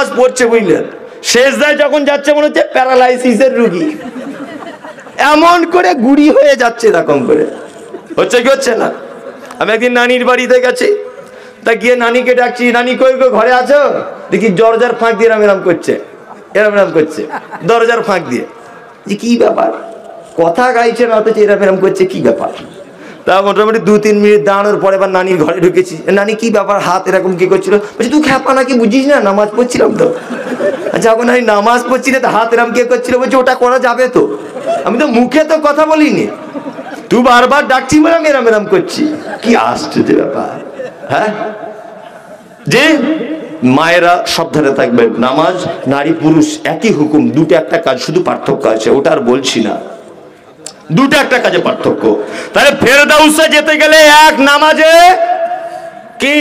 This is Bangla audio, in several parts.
নামাজ পড়ছে বুঝলেন, সেজদায় যখন যাচ্ছে মনে হচ্ছে প্যারালাইসিসের রুগী, এমন করে গুড়ি হয়ে যাচ্ছে এরকম করে। হচ্ছে কি হচ্ছে না? আমি একদিন নানির বাড়িতে গেছি, তা গিয়ে নানিকে ডাকছি, নানি কই গো ঘরে আছো? দেখি দরজার ফাঁক দিয়ে এরম করছে, এরম করছে দরজার ফাঁক দিয়ে। যে কি ব্যাপার, কথা গাইছে না অথচ এরম করছে, কি ব্যাপার? তা মোটামুটি 2-3 মিনিট দাঁড়ানোর পরে এবার নানির ঘরে ঢুকেছি। নানি কি ব্যাপার, হাত এরকম কি করছিল? বলছি তুই খ্যাপা নাকি, বুঝিস না নামাজ পড়ছিলাম তো। আচ্ছা এখন আমি নামাজ পড়ছি না, হাত এরম কে করছিল? বলছি ওটা করা যাবে তো, আমি তো মুখে তো কথা বলিনি, তুই বারবার ডাকছি বলে আমি এরম করছি। কি আশ্চর্য ব্যাপার। হ্যাঁ, যে মায়েরা সাবধানে থাকবেন, নামাজ নারী পুরুষ একই হুকুম, দুটো একটা কাজ, শুধু পার্থক্য আছে, ওটা আর বলছি না, দুটো একটা কাজে পার্থক্য। তাহলে ফেরদাউসে যেতে গেলে এক, নামাজে কি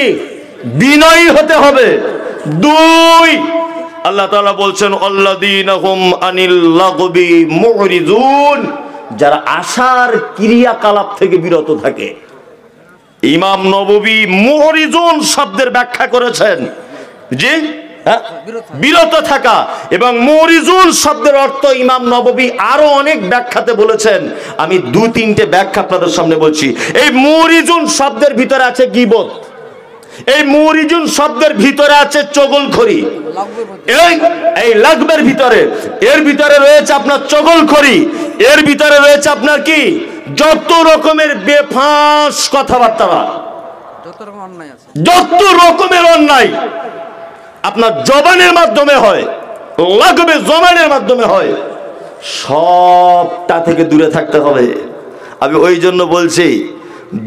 বিনয়ী হতে হবে। 2, আল্লাহ তাআলা বলছেন আল্লাযীনা হুম আনিল লাগবি মুরিজুন, যারা আশার ক্রিয়াকলাপ থেকে বিরত থাকে। ইমাম নববী মুরিজুন শব্দের ব্যাখ্যা করেছেন যে বিরত থাকা, এবং মুরিজুন শব্দের অর্থ ইমাম নববী আরো অনেক ব্যাখ্যাতে বলেছেন। আমি 2-3টে ব্যাখ্যা আপনাদের সামনে বলছি। এই মুরিজুন শব্দের ভিতরে আছে গীবত, এই মুরিজুন শব্দের ভিতরে আছে চগলখড়ি, এই লাগবের ভিতরে, এর ভিতরে রয়েছে আপনার চগলখড়ি, এর ভিতরে রয়েছে আপনার কি যত রকমের বেফাঁস কথাবার্তা, যত রকমের অন্যায় আপনার জবানের মাধ্যমে হয়, লাগবে জবানের মাধ্যমে হয়, সবটা থেকে দূরে থাকতে হবে। আমি ওই জন্য বলছি,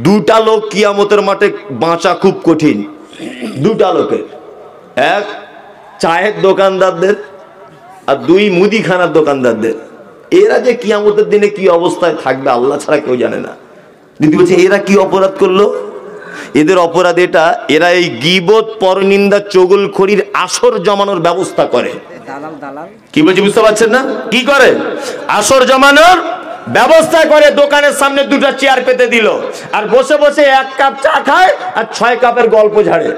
2টা লোক কিয়ামতের মাঠে বাঁচা খুব কঠিন। 2টা লোকের, এক চায়ের দোকানদারদের আর 2 মুদিখানার দোকানদারদের। এরা যে কিয়ামতের দিনে কি অবস্থায় থাকবে আল্লাহ ছাড়া কেউ জানে না। দিদি বলছে এরা কি অপরাধ করলো? এদের অপরাধ এটা, এরা এই গীবত, পরনিন্দা, চগলখড়ির আসর জমানোর ব্যবস্থা করে। কি বলছি বুঝতে পারছেন না? কি করে? আসর জমানোর ব্যবস্থা করে। দোকানের সামনে 2টা চেয়ার পেতে দিল, আর বসে বসে 1 কাপ চা খায় আর 6 কাপের গল্প ঝাড়ে।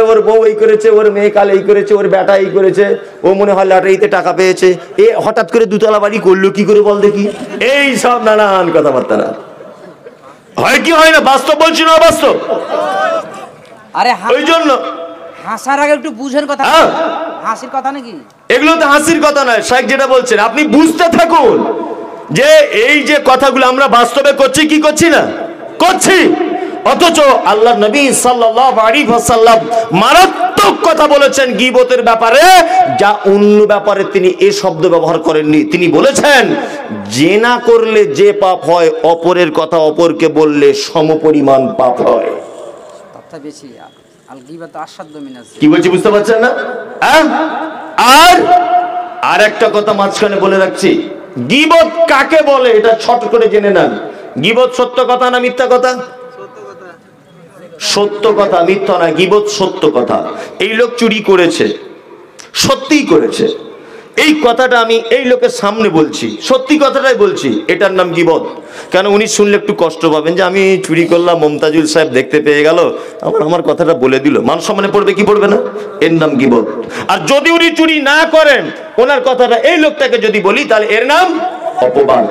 ওর বউ এই করেছে, ওর মেয়ে কাল এই করেছে, ওর বেটা এই করেছে, ও মনে হয় লটারিতে টাকা পেয়েছে, এ হঠাৎ করে 2তলা বাড়ি করলো কি করে বল দেখি, এই সব নানান কথাবার্তা। না হয় কি হয় না? বাস্তব বলছি না অবাস্তব? আরে ওই জন্য হাসার আগে একটু বুঝেন কথা, হাসির কথা নাকি এগুলো? তো হাসির কথা নয়, শেখ যেটা বলছেন আপনি বুঝতে থাকুন যে এই যে কথাগুলো আমরা বাস্তবে করছি কি করছি না করছি। অথচ আল্লাহ নবী সাল্লাল্লাহু আলাইহি ওয়াসাল্লাম মারাত্মক কথা বলেছেন গীবতের ব্যাপারে, যা অন্য ব্যাপারে তিনি এই শব্দ ব্যবহার করেননি। তিনি বলেছেন জেনা করলে যে পাপ হয়, অপরের কথা অপরকে বললে সমপরিমাণ পাপ হয়। কথা বেশি, আল গীবাত আসাদ্দু মিনাজ। কি বলছি বুঝতে পারছেন না? আর একটা কথা মাঝখানে বলে রাখছি, গীবত কাকে বলে এটা ছোট করে জেনে নেন। গীবত সত্য কথা না মিথ্যা কথা? সত্য কথা, মিথ্যা না। গীবত সত্য কথা। এই লোক চুরি করেছে, সত্যিই করেছে, এই কথাটা আমি এই লোকের সামনে বলছি, সত্যি কথাটাই বলছি, এটার নাম গীবত। কেন? উনি শুনলে একটু কষ্ট পাবেন যে আমি চুরি করলাম, মমতাজুল সাহেব দেখতে পেয়ে গেল, আমার কথাটা বলে দিল, মান সম্মানে পড়বে কি পড়বে না? এর নাম গীবত। আর যদি উনি চুরি না করেন, ওনার কথাটা এই লোকটাকে যদি বলি, তাহলে এর নাম অপবাদ।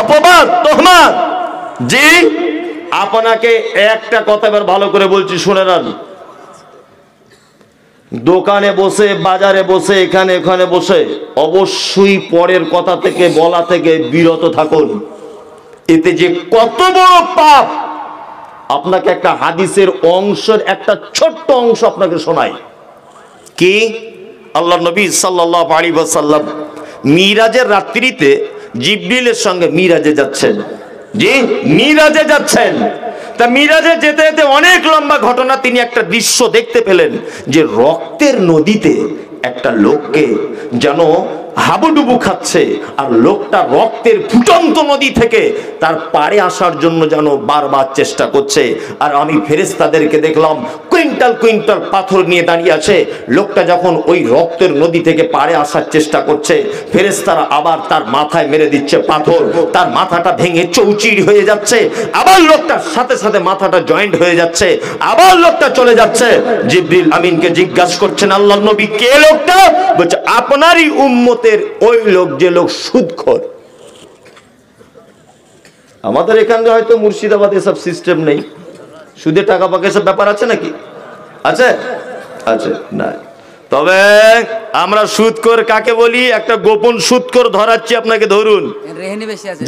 অপবাদ, তোহমাত। জি, আপনাকে একটা কথা এবার ভালো করে বলছি, শুনে নেন। দোকানে বসে, বাজারে বসে, এখানে ওখানে বসে অবশ্যই পরের কথা থেকে বলা থেকে বিরত থাকুন। এতে যে কত বড় পাপ, আপনাকে একটা হাদিসের অংশের একটা ছোট্ট অংশ আপনাকে শোনাই। কি? আল্লাহ নবী সাল্লাল্লাহু আলাইহি ওয়াসাল্লাম মিরাজের রাত্রিতে জিবরিলের সঙ্গে মিরাজে যাচ্ছেন। জি, মিরাজে যাচ্ছেন। তা মিরাজে যেতে যেতে অনেক লম্বা ঘটনা, তিনি একটা দৃশ্য দেখতে পেলেন যে রক্তের নদীতে একটা লোককে যেন হাবুডুবু খাচ্ছে, আর লোকটা রক্তের ফুটন্ত নদী থেকে তার পাড়ে আসার জন্য যেন বারবার চেষ্টা করছে। আর আমি ফেরেশতাদেরকে দেখলাম কুইন্টাল কুইন্টাল পাথর নিয়ে দাঁড়িয়ে আছে। লোকটা যখন ওই রক্তের নদী থেকে পাড়ে আসার চেষ্টা করছে, ফেরেশতারা আবার তার মাথায় মেরে দিচ্ছে পাথর, তার মাথাটা ভেঙে চৌচির হয়ে যাচ্ছে, আবার লোকটার সাথে সাথে মাথাটা জয়েন্ট হয়ে যাচ্ছে, আবার লোকটা চলে যাচ্ছে। জিবরিল আমিনকে জিজ্ঞাসা করছেন, আল্লাহর নবী কে লোকটা? বলছে আপনারই উম্মতের ওই লোক, যে লোক সুদখোর। আমাদের এখানে হয়তো মুর্শিদাবাদে এসব সিস্টেম নেই, সুদে টাকা পাকা সব ব্যাপার আছে নাকি? আছে? আছে না। তবে আমরা সুদখোর কাকে বলি? একটা গোপন সুদখোর ধরাচ্ছি আপনাকে, ধরুন।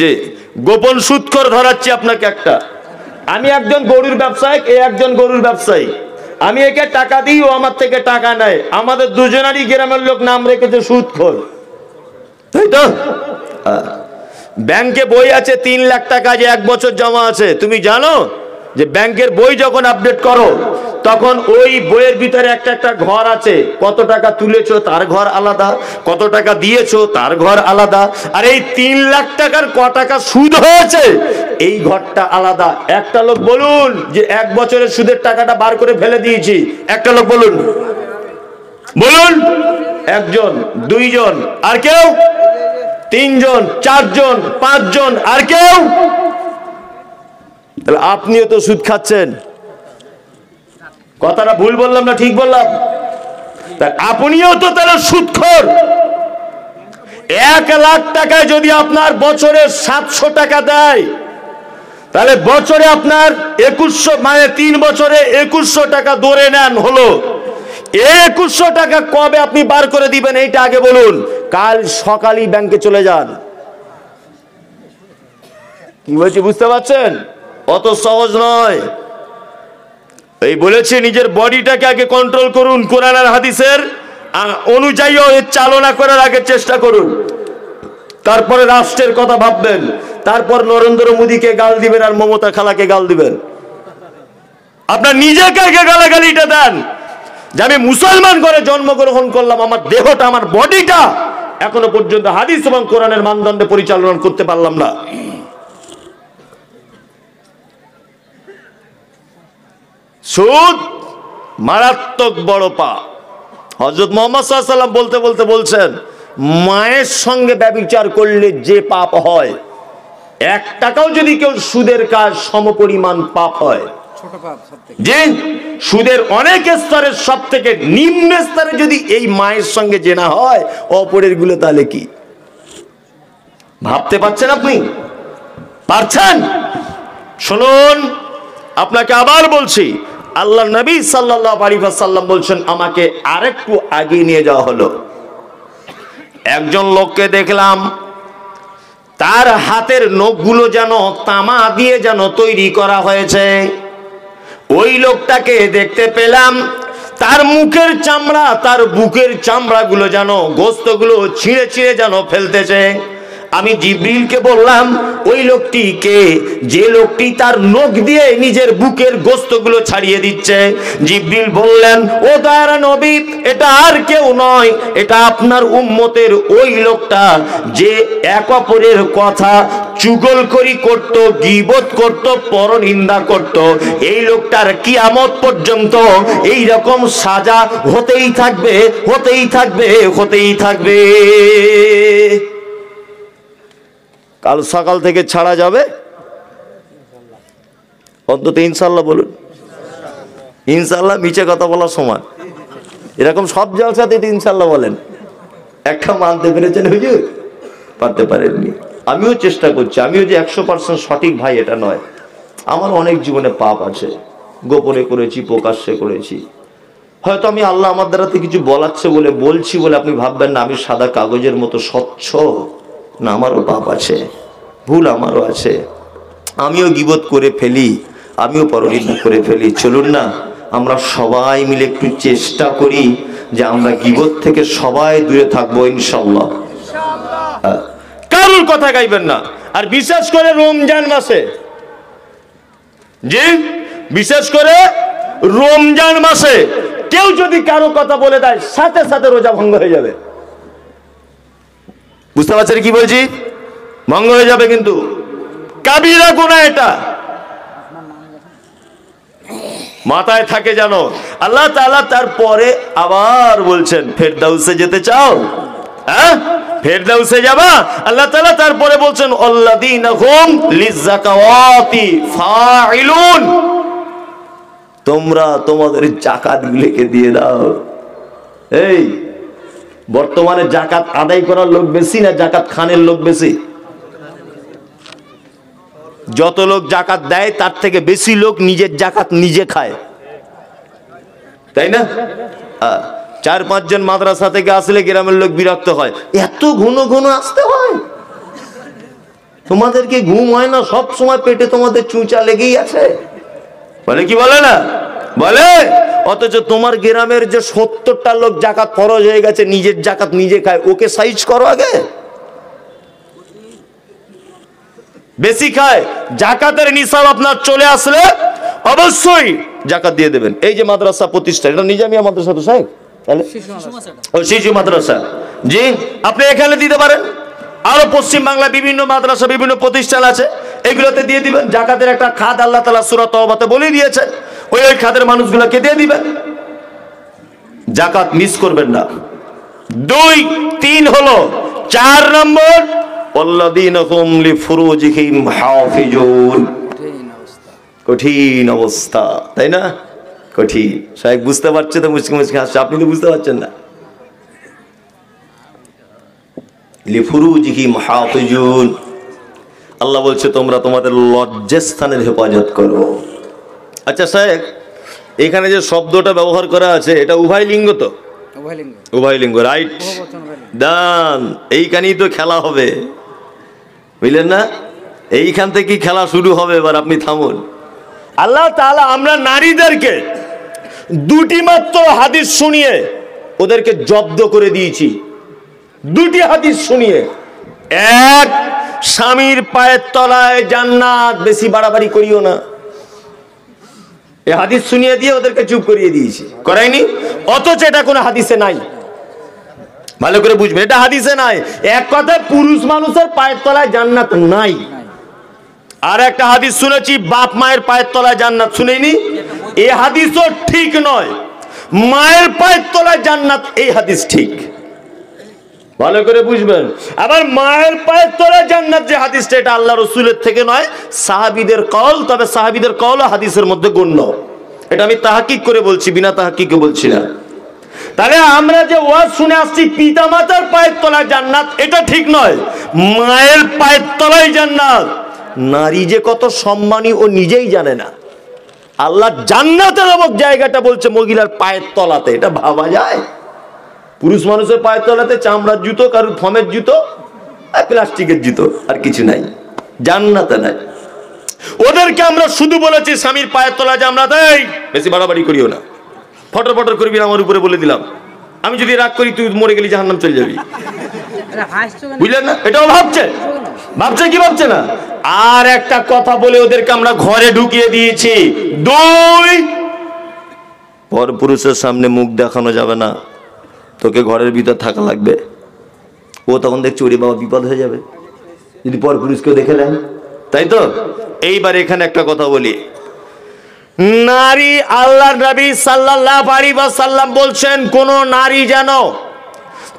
জি, গোপন সুদখোর ধরাচ্ছি আপনাকে একটা। আমি একজন গরুর ব্যবসায়ী, এ একজন গরুর ব্যবসায়ী। আমি একে টাকা দিই, ও আমার থেকে টাকা নেয়। আমাদের দুজনেরই গ্রামের লোক নাম রেখেছে সুদখোর, তাই তো? ব্যাংকে বই আছে 3 লাখ টাকা, যে 1 বছর জমা আছে। তুমি জানো যে ব্যাংকের বই যখন আপডেট করো তখন ওই বইয়ের ভিতরে একটা একটা ঘর আছে, কত টাকা তুলেছো তার ঘর আলাদা, কত টাকা দিয়েছো তার ঘর আলাদা, আর এই 3 লাখ টাকার ক টাকা সুদ হয়েছে এই ঘরটা আলাদা। একটা লোক বলুন যে 1 বছরের সুদের টাকাটা বার করে ফেলে দিয়েছি, একটা লোক বলুন, বলুন। একজন, দুইজন, আর কেউ? 3 জন, 4 জন, 5 জন, আর কেউ? তাহলে আপনিও তো সুদ খাচ্ছেন। কথাটা ভুল বললাম না ঠিক বললাম? আপনিও তো তাহলে সুদখোর। 1 লাখ টাকায় যদি আপনার বছরে 700 টাকা দেয়, তাহলে বছরে আপনার 2100, মানে 3 বছরে 2100 টাকা ধরে নেন হলো। 2100 টাকা কবে আপনি বার করে দিবেন এইটা আগে বলুন। কাল সকালেই ব্যাংকে চলে যান। কি বলছি বুঝতে পারছেন? অত সহজ নয়। এই বলেছে নিজের বডিটাকে আগে কন্ট্রোল করুন, কোরআন আর হাদিসের অনুযায়ী চালনা করার আগে চেষ্টা করুন, তারপরে রাষ্ট্রের কথা ভাববেন, তারপর নরেন্দ্র মোদীকে গাল দিবেন আর মমতা খালাকে গাল দিবেন। আপনার নিজেকে আগে গালাগালিটা দেন যে আমি মুসলমান করে জন্মগ্রহণ করলাম, আমার দেহটা, আমার বডিটা এখনো পর্যন্ত হাদিস এবং কোরআনের মানদণ্ডে পরিচালনা করতে পারলাম না। সুদ মারাত্মক বড় পাপ। হযরত মুহাম্মদ সাল্লাল্লাহু আলাইহি ওয়াসাল্লাম বলতে বলতে বলছেন, মায়ের সঙ্গে ব্যভিচার করলে যে পাপ হয়, 1 টাকাও যদি কেউ সুদের কাজ সমপরিমাণ পাপ হয়। যে সুদের অনেক স্তরের সব থেকে নিম্ন স্তরে যদি এই মায়ের সঙ্গে জেনা হয়, অপরের গুলো তাহলে কি ভাবতে পারছেন? আপনি পারছেন? শুনুন, আপনাকে আবার বলছি, আল্লাহ নবী সাল্লাল্লাহু আলাইহি ওয়াসাল্লাম বলছেন, আমাকে আরেকটু আগে নিয়ে যাওয়া হলো। একজন লোককে দেখলাম, তার হাতের নখগুলো যেন তামা দিয়ে যেন তৈরি করা হয়েছে। ওই লোকটাকে দেখতে পেলাম, তার মুখের চামড়া, তার বুকের চামড়াগুলো যেন, গোস্তগুলো ছিঁড়ে ছিঁড়ে যেন ফেলতেছে। আমি জিবরিলকে বললাম, ওই লোকটি কে, যে লোকটি তার নখ দিয়ে নিজের বুকের গোস্তগুলো ছাড়িয়ে দিচ্ছে? জিবরিল বললেন, ও দয়ার নবী, এটা আর কেউ নয়, এটা আপনার উম্মতের ওই লোকটা যে এক অপরের কথা চুগলখড়ি করত, গীবত করত, পরনিন্দা করত। এই লোকটার কিয়ামত পর্যন্ত এই রকম সাজা হতেই থাকবে, হতেই থাকবে, হতেই থাকবে। কাল সকাল থেকে ছাড়া যাবে অন্তত ইনশাল্লাহ বলুন। ইনশাল্লাহ মিছে কথা বলার সমান। এরকম সব জলসাতে ইনশাল্লাহ বলেন, একটা মানতে পেরেছেন হুজুর? পারতে পারেননি। আমিও চেষ্টা করছি, আমিও যে 100% সঠিক ভাই এটা নয়। আমার অনেক জীবনে পাপ আছে, গোপনে করেছি, প্রকাশ্যে করেছি। হয়তো আমি আল্লাহ আমার দ্বারাতে কিছু বলাচ্ছে বলে বলছি বলে আপনি ভাববেন না আমি সাদা কাগজের মতো স্বচ্ছ না, আমারও পাপ আছে, ভুল আমারও আছে। আমিও গীবত করে ফেলি, আমিও পরনিন্দা করে ফেলি। চলুন না আমরা সবাই মিলে একটু চেষ্টা করি যে আমরা গীবত থেকে সবাই দূরে থাকবো ইনশাআল্লাহ। কারোর কথা গাইবেন না। আর বিশেষ করে রমজান মাসে, জি বিশেষ করে রমজান মাসে কেউ যদি কারো কথা বলে দেয়, সাথে সাথে রোজা ভঙ্গ হয়ে যাবে। বুঝতে পারছেন কি বলছি? ভঙ্গ হয়ে যাবে কিন্তু। কাবিরা গুনাহ এটা মাথায় থাকে জানো। আল্লাহ তাআলা তারপরে আবার বলছেন ফেরদাউসে যেতে চাও? হ্যাঁ, ফেরদাউসে যাবা? আল্লাহ তাআলা তারপরে বলছেন আল্লাযীনা হুম লিযাকাওয়াতি ফাইলুন, তোমরা তোমাদের যাকাতগুলোকে দিয়ে দাও। এই বর্তমানে যাকাত আদায় করার লোক বেশি না যাকাত খানের লোক বেশি? যত লোক যাকাত দেয় তার থেকে বেশি লোক নিজের যাকাত নিজে খায়, তাই না? 4-5 জন মাদ্রাসা থেকে আসলে গ্রামের লোক বিরক্ত হয়, এত ঘন ঘন আসতে হয়, তোমাদেরকে ঘুম হয় না, সব সময় পেটে তোমাদের চুঁচা লেগেই আছে, বলে কি বলে না? বলে। অথচ তোমার গ্রামের যে 70টা লোক যাকাত ফরজ হয়ে গেছে, নিজের যাকাত নিজে খায়, ওকে সাইজ করো আগে। বেশি খায়, যাকাতের নিসাব আপনার চলে আসলে অবশ্যই যাকাত দিয়ে দেবেন। এই যে মাদ্রাসা প্রতিষ্ঠা, এটা নিজামিয়া মাদ্রাসা তো সাহেব, তাহলে ও শিশু মাদ্রাসা, জি আপনি এখানে দিতে পারেন। আরো পশ্চিম বাংলা বিভিন্ন মাদ্রাসা বিভিন্ন প্রতিষ্ঠান আছে, এগুলোতে দিয়ে দিবেন। যাকাতের একটা খাত আল্লাহ তাআলা সূরা তাওবাতে বলে দিয়েছেন, ওই খাতের মানুষগুলোকে দিয়ে দিবেন। যাকাত মিস করবেন না। 2, 3 হলো। 4 নম্বর ওয়াল্লাযীনা হুম লিফুরুজিহিম হাফিজুন। কঠিন অবস্থা, তাই না? কঠিন। সাহেব বুঝতে পারছে তো? মুচকি মুচকি হাসছে, আপনি তো বুঝতে পারছেন না। লিফুরুজিহিম হাফিজুন, আল্লাহ বলছে তোমরা তোমাদের লজ্জাস্থানের হেফাজত করো। আচ্ছা সাহেব, এখানে যে শব্দটা ব্যবহার করা আছে এটা উভয় লিঙ্গ তো? উভয় লিঙ্গ, রাইট। দান, এইখানেই তো খেলা হবে, বুঝলেন না? এইখান থেকেই খেলা শুরু হবে। এবার আপনি থামুন। আল্লাহ তাআলা আমরা নারীদেরকে 2টি মাত্র হাদিস শুনিয়ে ওদেরকে জব্দ করে দিয়েছি। 2টি হাদিস শুনিয়ে। এক, স্বামীর পায়ের তলায় জান্নাত, বেশি বাড়াবাড়ি করিও না। এই হাদিস শুনিয়ে দিয়ে ওদেরকে চুপ করিয়ে দিয়েছি, করাইনি? অথচ এটা কোনো হাদিসে নাই, ভালো করে বুঝবেন, এটা হাদিসে নাই। এক কথায় পুরুষ মানুষের পায়ের তলায় জান্নাত নাই। আর একটা হাদিস শুনেছি বাপ মায়ের পায়ের তলায় জান্নাত, শুনেনি? এই হাদিসও ঠিক নয়। মায়ের পায়ের তলায় জান্নাত, এই হাদিস ঠিক, ভালো করে বুঝবেন। আবার মায়ের পায়ের তলায় জান্নাত যে হাদিসটা, এটা আল্লাহ রাসূলের থেকে নয়, সাহাবীদের কওল। তবে সাহাবীদের কওল হাদিসের মধ্যে গণ্য। এটা আমি তাহকিক করে বলছি, বিনা তাহকিকে বলছি না। তাহলে আমরা যে ওয়াজ শুনে আসছি পিতামাতার পায়ের তলায় জান্নাত, এটা ঠিক নয়। মায়ের পায়ের তলায় জান্নাত। নারী যে কত সম্মানী ও নিজেই জানে না। আল্লাহ জান্নাতের নামক জায়গাটা বলছে মহিলার পায়ের তলাতে, এটা ভাবা যায়? পুরুষ মানুষের পায়ের তলাতে চামড়ার জুতো, কারুর ফমের জুতো, আর প্লাস্টিকের জুতো, আর কিছু নাই, জান্নাতে নাই। ওদেরকে আমরা শুধু বলেছি স্বামীর পায়ের তলায় জান্নাত। এই বেশি বাড়াবাড়ি করিও না, ফটর ফটর করবি না আমার উপরে, বলে দিলাম। আমি যদি রাগ করি তুই মরে গেলি জাহান্নাম চলে যাবি, বুঝলেন না? এটাও ভাবছে, ভাবছে কি ভাবছে না? আর একটা কথা বলে ওদেরকে আমরা ঘরে ঢুকিয়ে দিয়েছি। 2, পরপুরুষের সামনে মুখ দেখানো যাবে না, তোকে ঘরের ভিতর থাকা লাগবে। ও তখন দেখছে ওরে বাবা বিপদ হয়ে যাবে যদি পরপুরুষকেও দেখে নেয়, তাই তো? এইবার এখানে একটা কথা বলি। নারী, আল্লাহর নবী সাল্লাল্লাহু আলাইহি ওয়াসাল্লাম বলছেন কোন নারী যেন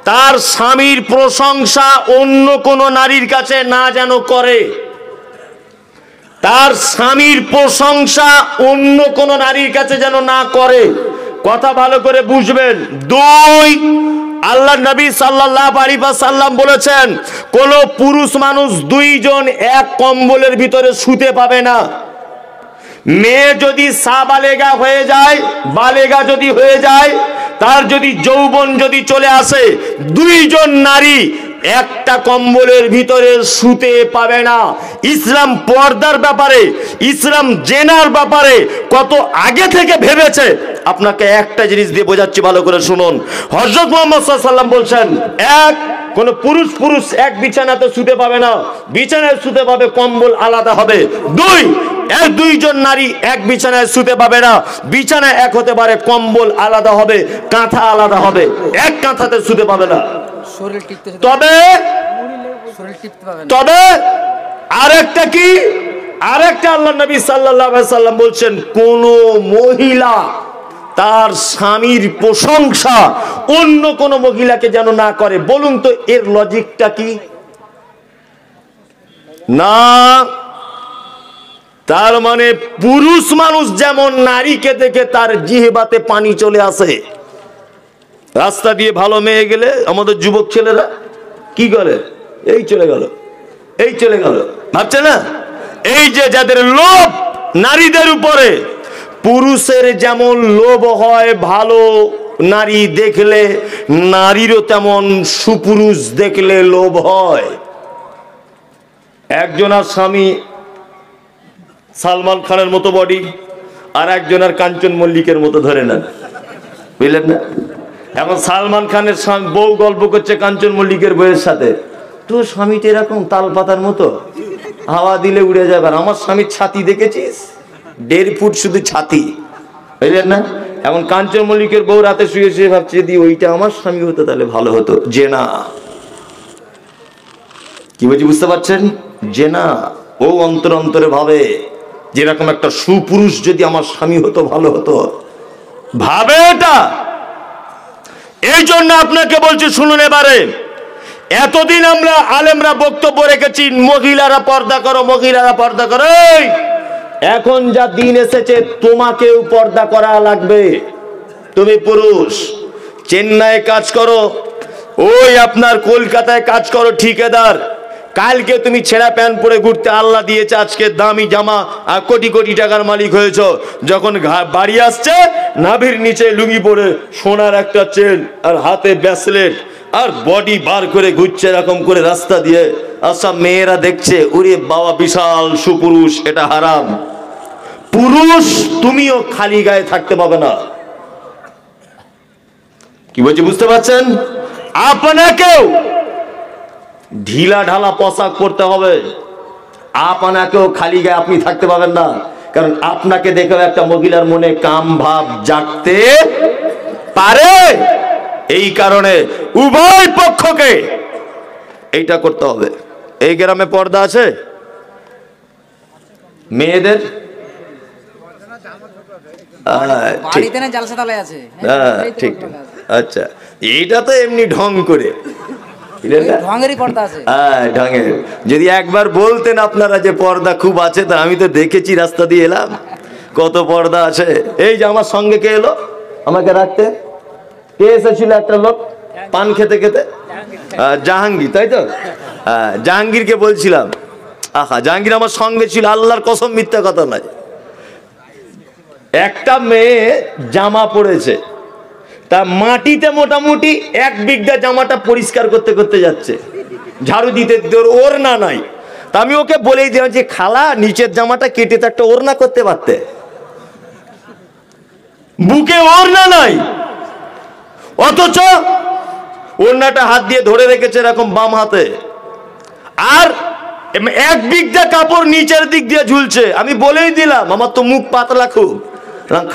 তার স্বামীর প্রশংসা অন্য কোন নারীর কাছে না যেন করে। তার স্বামীর প্রশংসা অন্য কোন নারীর কাছে যেন না করে। কথা ভালো করে বুঝবেন। 2, আল্লাহ নবী সাল্লাল্লাহু আলাইহি ওয়াসাল্লাম বলেছেন কোন পুরুষ মানুষ 2 জন এক কম্বলের ভিতরে শুতে পাবে না। মেয়ে যদি সাবালেগা হয়ে যায়, বালেগা যদি হয়ে যায়, তার যদি যৌবন যদি চলে আসে, 2 জন নারী একটা কম্বলের ভিতরে শুতে পাবে না। ইসলাম পর্দার ব্যাপারে, ইসলাম জেনার ব্যাপারে কত আগে থেকে ভেবেছে। আপনাকে একটা জিনিস দিয়ে বোঝাচ্ছি, ভালো করে শুনুন। হযরত মুহাম্মদ সাল্লাল্লাহু আলাইহি ওয়াসাল্লাম বলছেন, এক, কোন পুরুষ এক বিছানাতে শুতে পাবে না, বিছানায় শুতে পাবে, কম্বল আলাদা হবে। 2, 2 জন নারী এক বিছানায় শুতে পাবে না, বিছানায় এক হতে পারে, কম্বল আলাদা হবে, কাঁথা আলাদা হবে, এক কাঁথাতে শুতে পাবে না। তবে শরীর টিপতে পাবেন। তবে আরেকটা কি, আরেকটা আল্লাহ নবী সাল্লাল্লাহু আলাইহি সাল্লাম বলছেন, কোন মহিলা তার স্বামীর প্রশংসা অন্য কোন মহিলাকে যেন না করে। বলুন তো এর লজিকটা কি? না, তার মানে পুরুষ মানুষ যেমন নারীকে দেখে তার জিহ্বাতে পানি চলে আসে, রাস্তা দিয়ে ভালো মেয়ে গেলে আমাদের যুবক ছেলেরা কি করে, এই চলে গেল, এই চলে গেল, ভাবছে না? এই যে যাদের লোভ নারীদের উপরে, পুরুষের যেমন লোভ হয় ভালো নারী দেখলে, নারীরও তেমন সুপুরুষ দেখলে লোভ হয়। একজনের স্বামী সালমান খানের মতো বডি, আর একজনের কাঞ্চন মল্লিকের মতো, ধরে নেন, বুঝলেন না? এখন সালমান খানের বউ গল্প করছে কাঞ্চন মল্লিকের বউয়ের সাথে, তোর স্বামীটা এরকম তাল পাতার মতো, হাওয়া দিলে উড়ে যাবে। আর আমার স্বামীর ছাতি দেখেছিস, 1.5 ফুট শুধু ছাতি, বুঝলেন না? এখন কাঞ্চন মল্লিকের বউ রাতে শুয়ে শুয়ে ভাবছে, যদি ওইটা আমার স্বামী হতো তাহলে ভালো হতো। যে না, কি বলছি বুঝতে পারছেন? যে না, ও অন্তর অন্তরে ভাবে যেরকম একটা সুপুরুষ যদি আমার স্বামী হতো ভালো হতো, ভাবে এটা। এই জন্য আপনাকে বলছি, শুনুন এবারে, এতদিন আমরা আলেমরা বক্তব্য রেখেছি মহিলারা পর্দা করো, মহিলারা পর্দা করো। এখন যা দিন এসেছে তোমাকেও পর্দা করা লাগবে। তুমি পুরুষ, চেন্নাইয়ে কাজ করো, ওই আপনার কলকাতায় কাজ করো ঠিকাদার, কালকে তুমি ছেঁড়া প্যান্ট পরে ঘুরতে, আল্লাহ দিয়েছে আজকে দামি জামা, আর কোটি কোটি টাকার মালিক হয়েছ, যখন বাড়ি আসছে নাভির নিচে লুঙ্গি পরে সোনার একটা চেন আর হাতে ব্রেসলেট আর বডি বার করে ঘুরছে এরকম করে রাস্তা দিয়ে, আর সব মেয়েরা দেখছে, ওরে বাবা বিশাল সুপুরুষ। এটা হারাম। পুরুষ তুমিও খালি গায়ে থাকতে পাবে না। কি বলছি বুঝতে পারছেন? আপনাকেও ঢিলা ঢালা পোশাক পরতে হবে, আপনাকেও খালি গায়ে আপনি থাকতে পাবেন না। কারণ আপনাকে দেখে একটা মহিলার মনে কাম ভাব জাগতে পারে। এই কারণে উভয় পক্ষকে এইটা করতে হবে। এই গ্রামে পর্দা আছে মেয়েদের? বাড়িতে না জালসা তলায় আছে। ঠিক, আচ্ছা, এইটা তো এমনি ঢং করে, ঢঙেরই পর্দা আছে। হ্যাঁ, ঢঙের। যদি একবার বলতেন আপনারা যে পর্দা খুব আছে, তা আমি তো দেখেছি, রাস্তা দিয়ে এলাম, কত পর্দা আছে। এই যে আমার সঙ্গে কে এলো আমাকে রাখতে, কে এসেছিল? একটা লোক পান খেতে খেতে, জাহাঙ্গীর, তাই তো? জাহাঙ্গীরকে বলছিলাম, আহা, জাহাঙ্গীর আমার সঙ্গে ছিল, আল্লাহর কসম মিথ্যা কথা নয়। একটা মেয়ে জামা পড়েছে, তা মাটিতে মোটামুটি 1 বিঘা জামাটা পরিষ্কার করতে করতে যাচ্ছে, ঝাড়ু দিতে দিতে, ওড়না নাই। তা আমি ওকে বলেই দিলাম যে, খালা নিচের জামাটা কেটে তো একটা ওড়না করতে পারতে, বুকে ওড়না নাই, অথচ ওড়নাটা হাত দিয়ে ধরে রেখেছে এরকম বাম হাতে, আর 1 বিঘা কাপড় নিচের দিক দিয়ে ঝুলছে। আমি বলেই দিলাম, আমার তো মুখ পাতলা খুব,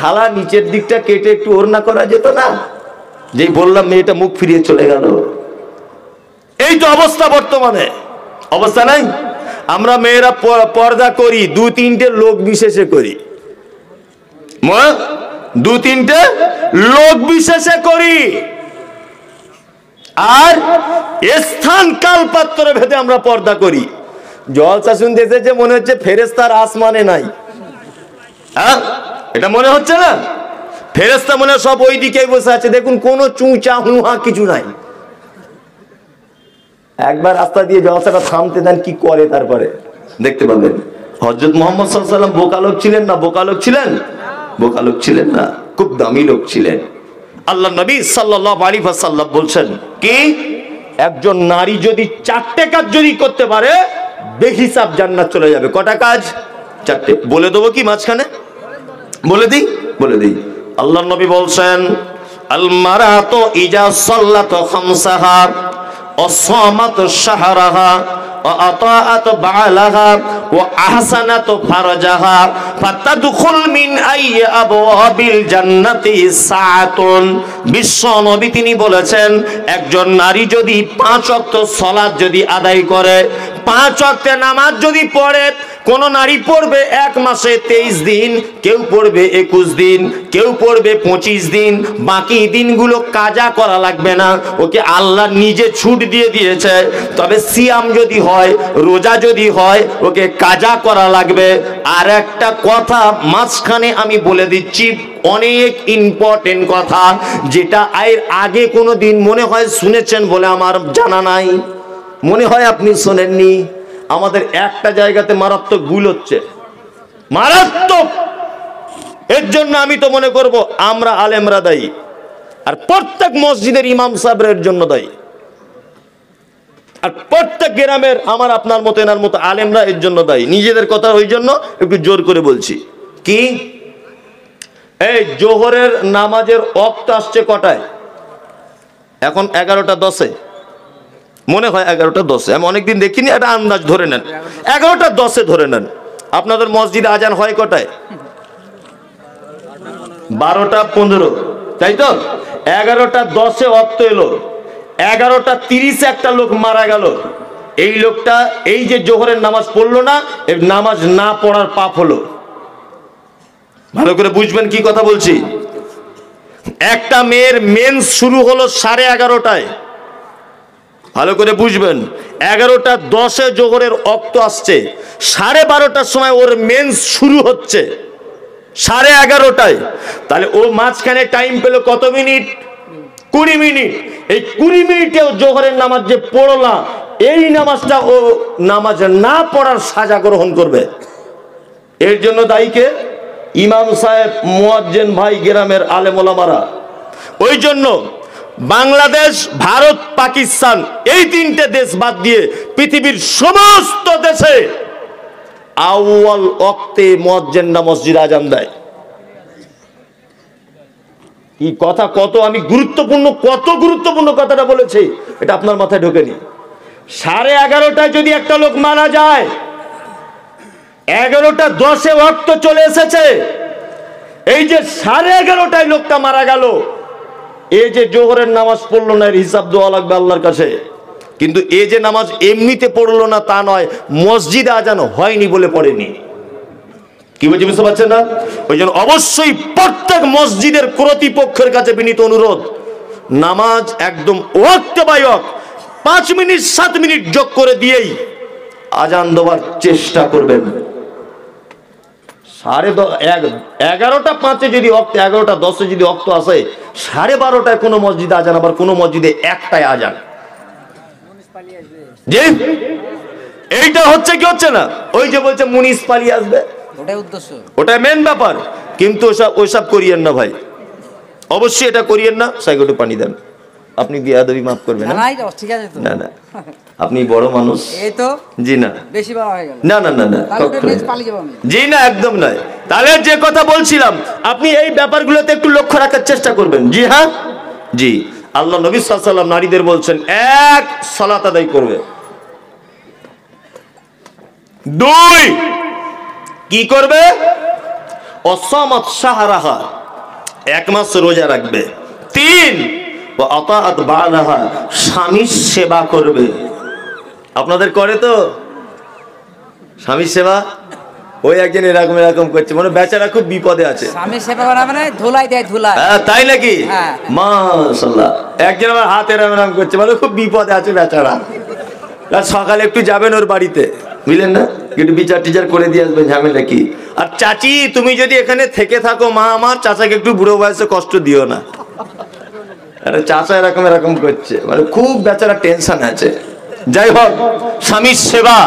খালা নিচের দিকটা কেটে একটু ওড়না করা যেত না? যেই বললাম মেয়েটা মুখ ফিরিয়ে চলে গেল। এই তো অবস্থা বর্তমানে, অবস্থা নাই? আমরা মেয়েরা পর্দা করি 2-3টে লোক বিশেষে করি, 2-3টে লোক বিশেষে করি, আর স্থান কাল পাত্র ভেদে আমরা পর্দা করি। জলসা শুনতে এসেছে মনে হচ্ছে ফেরেশতার আসমানে নাই, হ্যাঁ, এটা মনে হচ্ছে না? ফেরেশতা মনে সব ওই দিকেই বসে আছে, দেখুন কোনো চুঁচা হুহা কিছু নাই। একবার রাস্তা দিয়ে জলসাটা থামতে দেন, কি করে তারপরে দেখতে পাবেন। হযরত মুহাম্মদ সাল্লাল্লাহু আলাইহি ওয়াসাল্লাম বোকা লোক ছিলেন না? বোকা লোক ছিলেন? বোকা লোক ছিলেন না, খুব দামি লোক ছিলেন। আল্লাহ নবী সাল্লাল্লাহু আলাইহি ওয়াসাল্লাম বলছেন কি, একজন নারী যদি 4টে কাজ যদি করতে পারে, বেহিসাব জান্নাত চলে যাবে। কটা কাজ? 4টে। বলে দেবো কি মাঝখানে? বলে দিই, বলে দিই। আল্লাহ নবী বলছেন, আল মারাতু ইজা সাল্লাত খামসাহা ওয়া সামাত শাহরাহা وأطاعت بعلها وأحسنت فرجها فتدخل من أي أبواب الجنة ساعة বিশ্ব নবী তিনি বলেছেন একজন নারী যদি 5 ওয়াক্ত সালাত যদি আদায় করে 5 ওয়াক্তের নামাজ যদি পড়ে, কোন নারী পড়বে 1 মাসে 23 দিন, কেউ পড়বে 21 দিন, কেউ পড়বে 25 দিন, বাকি দিনগুলো কাজা করা লাগবে না, ওকে আল্লাহ নিজে ছুট দিয়ে দিয়েছে। তবে সিয়াম যদি হয়, রোজা যদি হয়, ওকে কাজা করা লাগবে। আর একটা কথা মাঝখানে আমি বলে দিচ্ছি, অনেক ইম্পর্টেন্ট কথা, যেটা এর আগে কোনো দিন মনে হয় শুনেছেন বলে আমার জানা নাই, মনে হয় আপনি শোনেননি। আমাদের একটা জায়গাতে মারাত্মক ভুল হচ্ছে, মারাত্মক। এর জন্য আমি তো মনে করব আমরা আলেমরা দায়ী, আর প্রত্যেক মসজিদের ইমাম সাহেবের জন্য দায়ী, আর প্রত্যেক গ্রামের আমার আপনার মতো এনার মতো আলেমরা এর জন্য দায়ী। নিজেদের কথা ওই জন্য একটু জোর করে বলছি। কি এই জোহরের নামাজের ওয়াক্ত আসছে কটায়? এখন 11:10, মনে হয় 11:10, আমি অনেকদিন দেখিনি, একটা আন্দাজ ধরে নেন 11:10 ধরে নেন। আপনাদের মসজিদে আজান হয় কটায়? 12:15, তাই তো? 11:10 ওয়াক্ত এলো, 11:30 একটা লোক মারা গেল। এই লোকটা এই যে জোহরের নামাজ পড়লো না, এই নামাজ না পড়ার পাপ হলো। ভালো করে বুঝবেন কি কথা বলছি। একটা মেয়ের মেন্স শুরু হলো 11:30টায়, ভালো করে বুঝবেন। 11:10 জোহরের ওয়াক্ত আসছে, 12:30টার সময় ওর মেন্স শুরু হচ্ছে, 11:30টায়। তাহলে ও মাঝখানে টাইম পেল কত মিনিট? 20 মিনিট। এই 20 মিনিটেও জোহরের নামাজ যে পড়লা, এই নামাজটা ও নামাজ না পড়ার সাজা গ্রহণ করবে। এর জন্য দায়ীকে ইমাম সাহেব, মুয়াজ্জিন ভাই, গ্রামের আলেম ওলামারা। ওই জন্য বাংলাদেশ, ভারত, পাকিস্তান এই 3টে দেশ বাদ দিয়ে পৃথিবীর সমস্ত দেশে আউয়াল ওয়াক্তে মুয়াজ্জিনরা মসজিদে আজান দেয়। কি কথা, কত আমি গুরুত্বপূর্ণ, কত গুরুত্বপূর্ণ কথাটা বলেছি, এটা আপনার মাথায় ঢোকেনি। 11:30টায় যদি একটা লোক মারা যায়, 11:10 ওয়াক্ত চলে এসেছে, এই যে 11:30টায় লোকটা মারা গেল, এই যে জোহরের নামাজ পড়লো না, এর হিসাব দেওয়া লাগবে আল্লাহর কাছে। কিন্তু এই যে নামাজ এমনিতে পড়লো না তা নয়, মসজিদে আজান হয়নি বলে পড়েনি। কি বলছি বুঝতে পারছেন না? ওই জন্য অবশ্যই প্রত্যেক মসজিদের কর্তৃপক্ষের কাছে বিনীত অনুরোধ, নামাজ একদম ওয়াক্তে বাই ওয়াক্ত 5 মিনিট 7 মিনিট যোগ করে দিয়েই আজান দেওয়ার চেষ্টা করবেন। 11:05 যদি ওয়াক্ত, 11:10 যদি ওয়াক্ত আসে, 12:30টায় কোনো মসজিদে আজান, আবার কোনো মসজিদে 1টায় আজান। জি, এইটা হচ্ছে কি হচ্ছে না? ওই যে বলছে মুনিসিপালি আসবে, ওটাই উদ্দেশ্য, ওটাই মেন ব্যাপার। কিন্তু ওইসব করিয়েন না ভাই, অবশ্যই এটা করিয়েন না। সাইকেলে পানি দেন, আপনি বিয়াদবি মাফ করবেন না। ঠিক আছে তো? না না, আপনি বড় মানুষ। এই তো জি না, বেশি বড় হয়ে গেল। না না না না, জি না, একদম নয়। তাহলে যে কথা বলছিলাম, আপনি এই ব্যাপারগুলোতে একটু লক্ষ্য রাখার চেষ্টা করবেন। জি হ্যাঁ, জি। আল্লাহ নবী সাল্লাল্লাহু আলাইহি ওয়াসাল্লাম নারীদের বলছেন, 1 সালাত আদায় করবে, 2 কি করবে? অসামাত শাহরাহা, 1 মাস রোজা রাখবে, 3 আতাআত বালাহা, স্বামীর সেবা করবে। আপনাদের করে তো স্বামীর সেবা? ওই একজন এরকম এরকম করছে, মানে বেচারা খুব বিপদে আছে। স্বামীর সেবা করা মানে ধুলাই দেয়, ধুলাই। হ্যাঁ, তাই নাকি? হ্যাঁ। মাশাআল্লাহ। একজন আমার হাত এরকম করছে, মানে খুব বিপদে আছে বেচারা। সকালে একটু যাবেন ওর বাড়িতে, বুঝলেন না, একটু বিচার টিচার করে দিয়ে আসবেন, ঝামেলা কি। আর চাচি, তুমি যদি এখানে থেকে থাকো, মা আমার, চাচাকে একটু বুড়ো বয়সে কষ্ট দিও না। আরে চাচা এরকম এরকম করছে, মানে খুব বেচারা টেনশন আছে। যাই হোক, স্বামীর সেবা।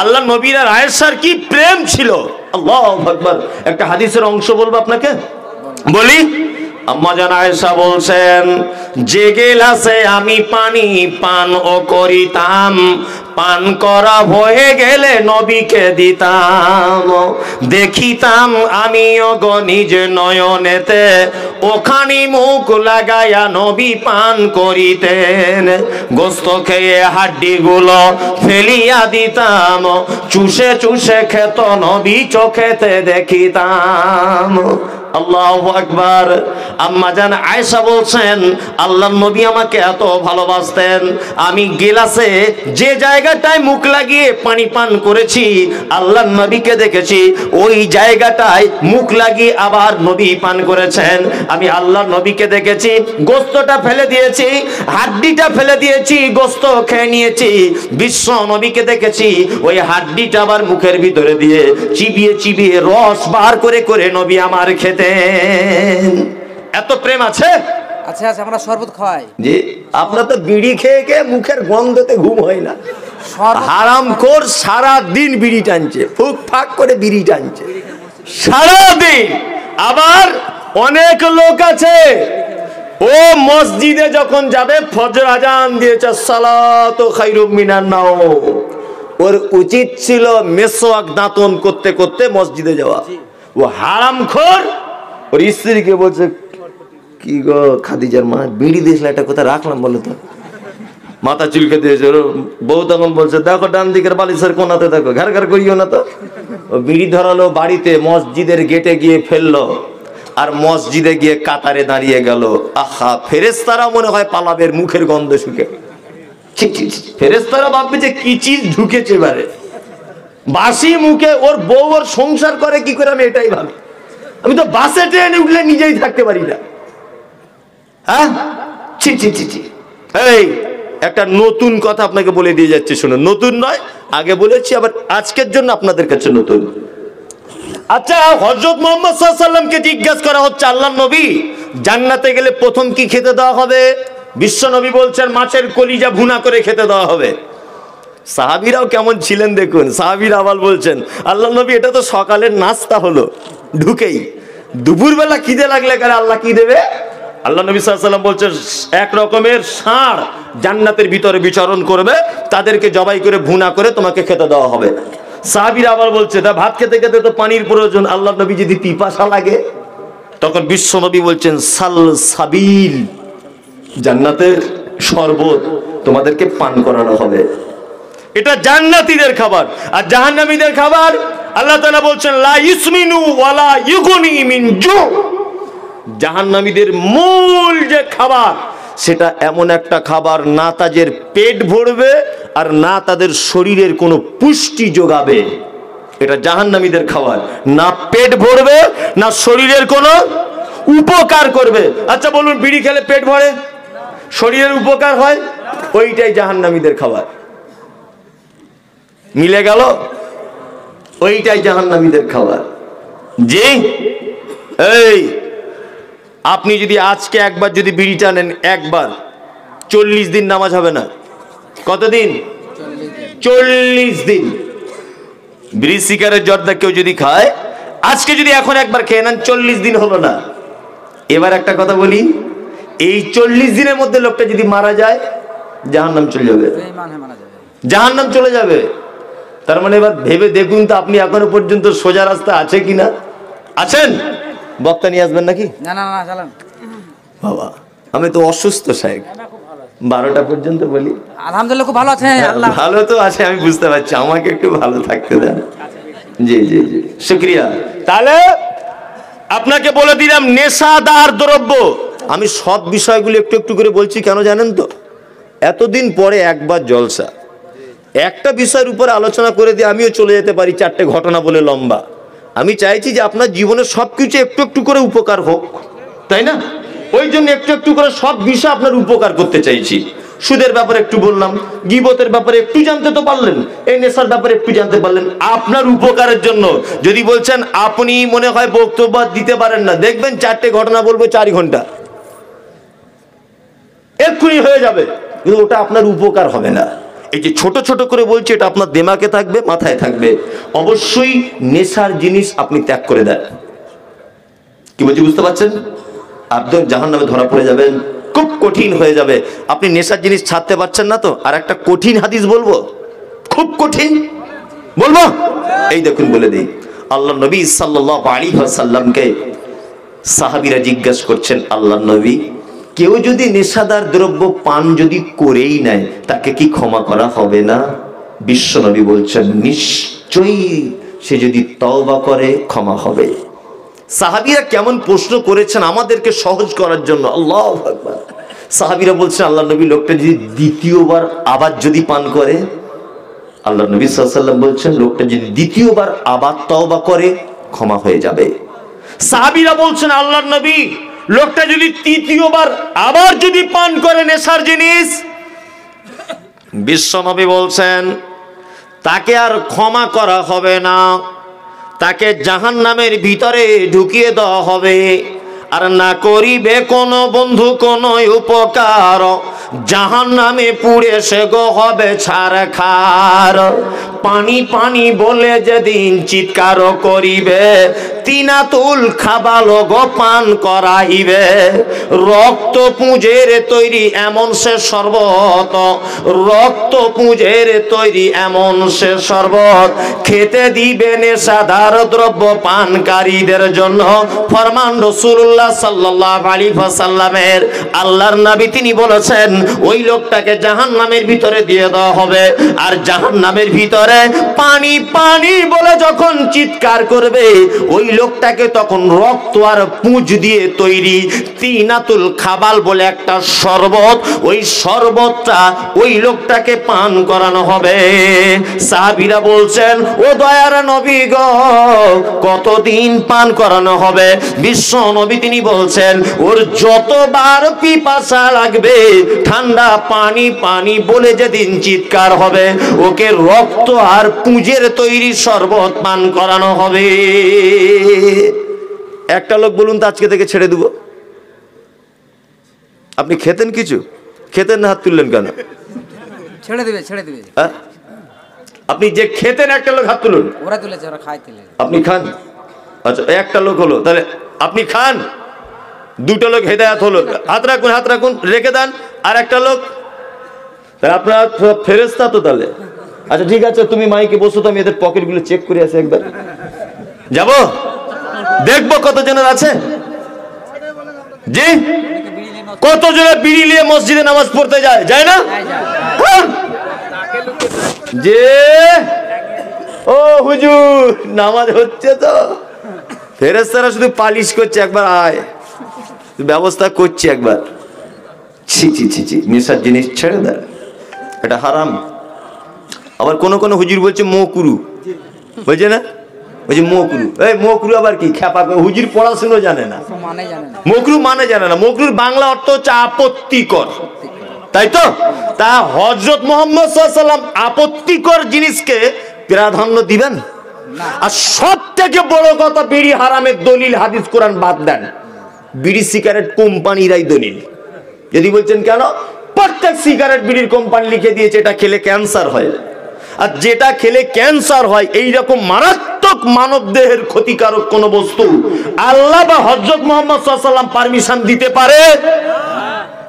আল্লাহ নবীর আর আয়েশার কি প্রেম ছিল, আল্লাহু আকবার। একটা হাদিসের অংশ বলবো আপনাকে, বলি। আম্মা জান আয়েশা বলছেন, যে গেলাসে আমি পানি পান ও করিতাম, পান করা হয়ে গেলে নবীকে দিতাম, দেখিতাম আমিও গো নিজ নয়নেতে, ওখানে মুখ লাগায়া নবী পান করিতেন। গোস্ত খেয়ে হাড্ডিগুলো ফেলিয়া দিতাম, চুষে চুষে খেত নবী চোখেতে দেখিতাম। আল্লাহু আকবার। আম্মা জান আয়েশা বলছেন, আল্লাহর নবী আমাকে এত ভালোবাসতেন, আমি গিলাসে যে জায়গাটায় মুখ লাগিয়ে পানি পান করেছি, আল্লাহর নবীকে দেখেছি ওই জায়গাটায় মুখ লাগিয়ে আবার নবী পান করেছেন। আমি আল্লাহর নবীকে দেখেছি গোস্তটা ফেলে দিয়েছি, হাড্ডিটা ফেলে দিয়েছি, গোস্ত খেয়ে নিয়েছি। বিশ্ব নবীকে দেখেছি ওই হাড্ডিটা আবার মুখের ভিতরে দিয়ে চিবিয়ে চিবিয়ে রস বার করে করে নবী আমার খেতে। এত প্রেম আছে। আচ্ছা আচ্ছা, আমরা শরবত খাওয়াই। জি, আপনার তো বিড়ি খেয়ে খেয়ে মুখের গন্ধতে ঘুম হয় না। হারামখোর সারা দিন বিড়ি টানছে, ফুক ফাক করে বিড়ি টানছে সারা দিন। আবার অনেক লোক আছে, ও মসজিদে যখন যাবে ফজর আজান দিয়েছে, সালাতু খায়রুম মিনান নাওম, ওর উচিত ছিল মেসওয়াক দাঁতন করতে করতে মসজিদে যাওয়া। ও হারামখোর ওর স্ত্রীকে বলছে, কি গো খাদিজার মা, বিড়ি দিয়েছিল একটা কথা রাখলাম বলে তো, মাথা চুলকে দিয়েছে। বউ তখন বলছে, দেখো ডান দিকের বালিশের কোনাতে দেখো, ঘর ঘর করিও না তো। ও বিড়ি ধরালো বাড়িতে, মসজিদের গেটে গিয়ে ফেললো, আর মসজিদে গিয়ে কাতারে দাঁড়িয়ে গেল। আহা, ফেরেশতারা মনে হয় পালাবের মুখের গন্ধ শুকে। ফেরেশতারা ভাববে যে কি চিজ ঢুকেছে এবারে, বাসি মুখে ওর বউ ওর সংসার করে কি করে, আমি এটাই ভাবি। আমি তো বাসে ট্রেনে উঠলে নিজেই থাকতে পারি না। হ্যাঁ, ছি ছি ছি ছি। এই একটা নতুন কথা আপনাকে বলে দিয়ে যাচ্ছে, শুনুন। নতুন নয়, আগে বলেছি, আবার আজকের জন্য আপনাদের কাছে নতুন। আচ্ছা, হযরত মুহাম্মদ সাল্লাল্লাহু আলাইহি ওয়াসাল্লামকে জিজ্ঞাসা করা হচ্ছে, আল্লাহর নবী জান্নাতে গেলে প্রথম কি খেতে দেওয়া হবে? বিশ্ব নবী বলছেন, মাছের কলিজা ভুনা করে খেতে দেওয়া হবে। সাহাবীরাও কেমন ছিলেন দেখুন। সাহাবীরা আবার বলছেন, আল্লাহর নবী এটা তো সকালের নাস্তা হলো, ঢুকেই দুপুরবেলা খিদে লাগলে কারে আল্লাহ কি দেবে? আল্লাহ নবী সাল্লাল্লাহু আলাইহি ওয়াসাল্লাম বলছেন, এক রকমের ষাঁড় জান্নাতের ভিতরে বিচরণ করবে, তাদেরকে জবাই করে ভুনা করে তোমাকে খেতে দেওয়া হবে। সাহাবীরা আবার বলছে, তা ভাত খেতে খেতে তো পানির প্রয়োজন, আল্লাহ নবী যদি পিপাসা লাগে? তখন বিশ্ব নবী বলছেন, সাল সাবিল, জান্নাতের শরবত তোমাদেরকে পান করানো হবে। এটা জান্নাতীদের খাবার। আর জাহান্নামীদের খাবার আল্লাহ তাআলা বলছেন, লা ইসমিনু ওয়ালা ইউগনি মিন জু। জাহান্নামীদের মূল যে খাবার, সেটা এমন একটা খাবার, না তাদের পেট ভরবে আর না তাদের শরীরের কোনো পুষ্টি যোগাবে। এটা জাহান্নামীদের খাবার, না পেট ভরবে না শরীরের কোনো উপকার করবে। আচ্ছা বলুন, বিড়ি খেলে পেট ভরে, শরীরের উপকার হয়? ওইটাই জাহান্নামীদের খাবার। মিলে গেল? ওইটাই জাহান্নামীদের খাবার। জি, এই আপনি যদি আজকে একবার যদি বিড়ি টানেন, একবার 40 দিন নামাজ হবে না। কতদিন? 40 দিন। বিড়ি সিগারেট জর্দা কেউ যদি খায়, আজকে যদি এখন একবার খেয়ে নেন, 40 দিন হলো না। এবার একটা কথা বলি, এই 40 দিনের মধ্যে লোকটা যদি মারা যায়, জাহান্নাম চলে যাবে, জাহান্নাম চলে যাবে। তার মানে এবার ভেবে দেখুন তো, আপনি এখনো পর্যন্ত সোজা রাস্তা আছে কিনা? আছেন? বক্তা নিয়ে আসবেন নাকি? না না না, চালান বাবা, আমি তো অসুস্থ সাহেব, 12টা পর্যন্ত বলি। আলহামদুলিল্লাহ খুব ভালো আছে। আল্লাহ ভালো তো আছে, আমি বুঝতে পারছি, আমাকে একটু ভালো থাকতে দেন। জি জি জি, শুকরিয়া। তাহলে আপনাকে বলে দিলাম, নেশাদার দ্রব্য। আমি সব বিষয়গুলো একটু একটু করে বলছি, কেন জানেন তো? এতদিন পরে একবার জলসা, একটা বিষয়ের উপরে আলোচনা করে দিয়ে আমিও চলে যেতে পারি 4টে ঘটনা বলে লম্বা। আমি চাইছি যে আপনার জীবনে সবকিছু একটু একটু করে উপকার হোক, তাই না? ওই জন্য একটু একটু করে সব বিষয় আপনার উপকার করতে চাইছি। সুদের ব্যাপারে একটু বললাম, গীবতের ব্যাপারে একটু জানতে তো পারলেন, এই নেশার ব্যাপারে একটু জানতে পারলেন, আপনার উপকারের জন্য। যদি বলছেন আপনি মনে হয় বক্তব্য দিতে পারেন না, দেখবেন 4টে ঘটনা বলবো 4 ঘন্টা, এক্ষুনি হয়ে যাবে, কিন্তু ওটা আপনার উপকার হবে না। এই যে ছোট ছোট করে বলছি, এটা আপনার দিমাগে থাকবে, মাথায় থাকবে। অবশ্যই নেশার জিনিস আপনি ত্যাগ করে দেন। কি বলছি বুঝতে পারছেন? আপনি জাহান্নামে ধরা পড়ে যাবেন, খুব কঠিন হয়ে যাবে। আপনি নেশার জিনিস ছাড়তে পারছেন না তো, আর একটা কঠিন হাদিস বলবো, খুব কঠিন বলবো। এই দেখুন বলে দিই, আল্লাহ নবী সাল্লাল্লাহু আলাইহি ওয়াসাল্লামকে সাহাবীরা জিজ্ঞাসা করছেন, আল্লাহ নবী, কেউ যদি নেশাদার দ্রব্য পান যদি করেই নেয় তাকে কি ক্ষমা করা হবে না? বিশ্ব নবী বলছেন, নিশ্চয়ই, সে যদি তওবা করে ক্ষমা হবে। সাহাবীরা কেমন প্রশ্ন করেছেন আমাদেরকে সহজ করার জন্য, আল্লাহু আকবার। সাহাবীরা বলছেন, আল্লাহ নবী, লোকটা যদি দ্বিতীয়বার আবার যদি পান করে? আল্লাহ নবী সাল্লাল্লাহু আলাইহি ওয়াসাল্লাম বলছেন, লোকটা যদি দ্বিতীয়বার আবার তওবা করে ক্ষমা হয়ে যাবে। সাহাবীরা বলছেন, আল্লাহ নবী, লোকটা যদি তৃতীয়বার আবার যদি পান করে নেশার জিনিস? বিশ্ব নবী বলছেন, তাকে আর ক্ষমা করা হবে না, তাকে জাহান্নামের ভিতরে ঢুকিয়ে দেওয়া হবে। আর না করিবে কোন বন্ধু কোন উপকার, জাহান্নামে পুড়ে সে গো হবে ছারখার। পানি পানি বলে যেদিন চিৎকার করিবে, তিনাতুল খাবাল গো পান করাইবে। রক্ত পুঁজের তৈরি এমন সে শরবত, রক্ত পুঁজের তৈরি এমন সে শরবত, খেতে দিবে নেশাদার দ্রব্য পানকারীদের জন্য। ফরমান রাসূলুল্লাহ সাল্লাল্লাহু আলাইহি ওয়াসাল্লামের। আল্লাহর নবী তিনি বলেছেন, ওই লোকটাকে জাহান্নামের ভিতরে দিয়ে দেওয়া হবে। আর জাহান্নামের ভিতরে পানি পানি বলে যখন চিৎকার করবে, ওই লোকটাকে তখন রক্ত আর পুঁজ দিয়ে তৈরি তিনাতুল খাবাল বলে একটা শরবত, ওই শরবতটা ওই লোকটাকে পান করানো হবে। সাহাবীরা বলছেন, ও দয়ার নবী গো, কতদিন পান করানো হবে? বিশ্ব নবী তিনি বলছেন, ওর যতবার পিপাসা লাগবে, ঠান্ডা পানি পানি বলে যেদিন চিৎকার হবে, ওকে রক্ত আর পুঁজের তৈরি শরবত পান করানো হবে। একটা লোক বলুন তো, আজকে থেকে ছেড়ে দেব। আপনি খেতেন কিছু? খেতেন না, হাত তুললেন কেন? ছেড়ে দিবে, ছেড়ে দিবে। হ্যাঁ, আপনি যে খেতেন, একটা লোক হাত তুলুন। ওরা তুলেছে, ওরা খাইতে। আপনি খান? আচ্ছা, একটা লোক হলো, তাহলে আপনি খান। দুটো লোক হেদায়েত হলো, হাত রাখুন, হাত রাখুন, রেখে দেন। আর একটা লোক, তাহলে আপনার ফেরেশতা তো তাহলে। আচ্ছা ঠিক আছে, তুমি মাইকে বসো তো, আমি এদের পকেটগুলো চেক করে আসি একবার। যাব, দেখবো কতজনের আছে। জি, কতজনের বিড়ি নিয়ে মসজিদে নামাজ পড়তে যায়? যায় না? যে ও হুজুর, নামাজ হচ্ছে তো। ফেরেশতারা শুধু পালিশ করছে, একবার আয়, ব্যবস্থা করছে একবার। ছি ছি ছি ছি, নেশার জিনিস ছেড়ে দেয়, এটা হারাম। আবার কোন কোন হুজুর বলছে মোকুরু, বুঝছে না? বলছে মোকুরু। এই মোকুরু আবার কি? খ্যাপা হুজুর পড়াশুনো জানে না, মোকরু মানে জানে না। মোকরুর বাংলা অর্থ হচ্ছে আপত্তিকর, তাই তো? তা হযরত মুহাম্মদ সাল্লাল্লাহু আলাইহি ওয়াসাল্লাম আপত্তিকর জিনিসকে প্রাধান্য দিবেন? আর সব থেকে বড় কথা, বিড়ি হারামের দলিল হাদিস কোরআন বাদ দেন, বিড়ি সিগারেট কোম্পানিরাই দলিল। যদি বলছেন কেন, প্রত্যেক সিগারেট বিড়ির কোম্পানি লিখে দিয়েছে এটা খেলে ক্যান্সার হয়। আর যেটা খেলে ক্যান্সার হয়, এই রকম মারাত্মক মানব দেহের ক্ষতিকারক কোন বস্তু আল্লাহ বা হযরত মুহাম্মদ সাল্লাল্লাহু আলাইহি ওয়াসাল্লাম পারমিশন দিতে পারে?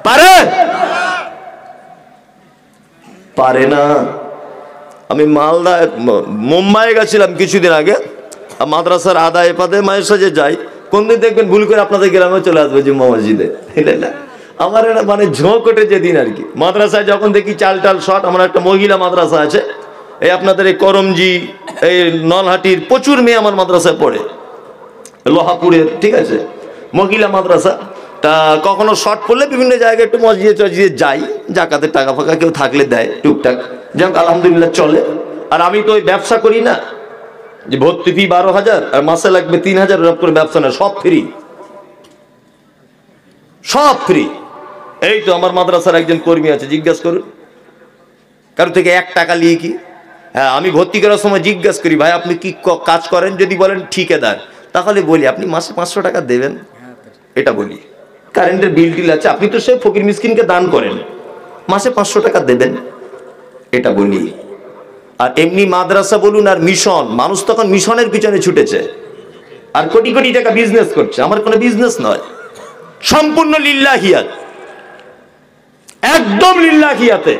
পারে? পারে না। আমি মালদা মুম্বাই গেছিলাম কিছুদিন আগে, মাদ্রাসার আদায় পাদে মায়ের সাথে যাই। কোনদিন দেখবেন ভুল করে আপনাদের গ্রামে চলে আসবে জুম্মা মসজিদে, না আমার এটা মানে ঝোঁক ওঠে যেদিন আর কি। মাদ্রাসায় যখন দেখি চাল টাল শর্ট, আমার একটা মহিলা মাদ্রাসা আছে, এই আপনাদের এই করমজি, এই নলহাটির প্রচুর মেয়ে আমার মাদ্রাসায় পড়ে, লোহাপুরের, ঠিক আছে, মহিলা মাদ্রাসা। তা কখনো শর্ট পড়লে বিভিন্ন জায়গায় একটু মসজিদে টসজিদে যাই, জাকাতের টাকা ফাঁকা কেউ থাকলে দেয় টুকটাক, যাক আলহামদুলিল্লাহ চলে। আর আমি তো ওই ব্যবসা করি না যে ভর্তি ফি 12,000 আর মাসে লাগবে 3,000, এরকম করে ব্যবসা না, সব ফ্রি, সব ফ্রি। এই তো আমার মাদ্রাসার একজন কর্মী আছে, জিজ্ঞাসা করুন, কারো থেকে 1 টাকা নিয়ে কি? হ্যাঁ, আমি ভর্তি করার সময় জিজ্ঞাসা করি, ভাই আপনি কি কাজ করেন? যদি বলেন ঠিকাদার, তাহলে বলি আপনি মাসে 500 টাকা দেবেন, এটা বলি। কারেন্টের বিল টিল আছে, আপনি তো সে ফকির মিসকিনকে দান করেন, মাসে 500 টাকা দেবেন, এটা বলি। আর এমনি মাদ্রাসা বলুন আর মিশন, মানুষ তখন মিশনের পিছনে ছুটেছে আর কোটি কোটি টাকা বিজনেস করছে। আমার কোনো বিজনেস নয়, সম্পূর্ণ লিল্লাহিয়াত, একদম লিল্লাহিয়াতে।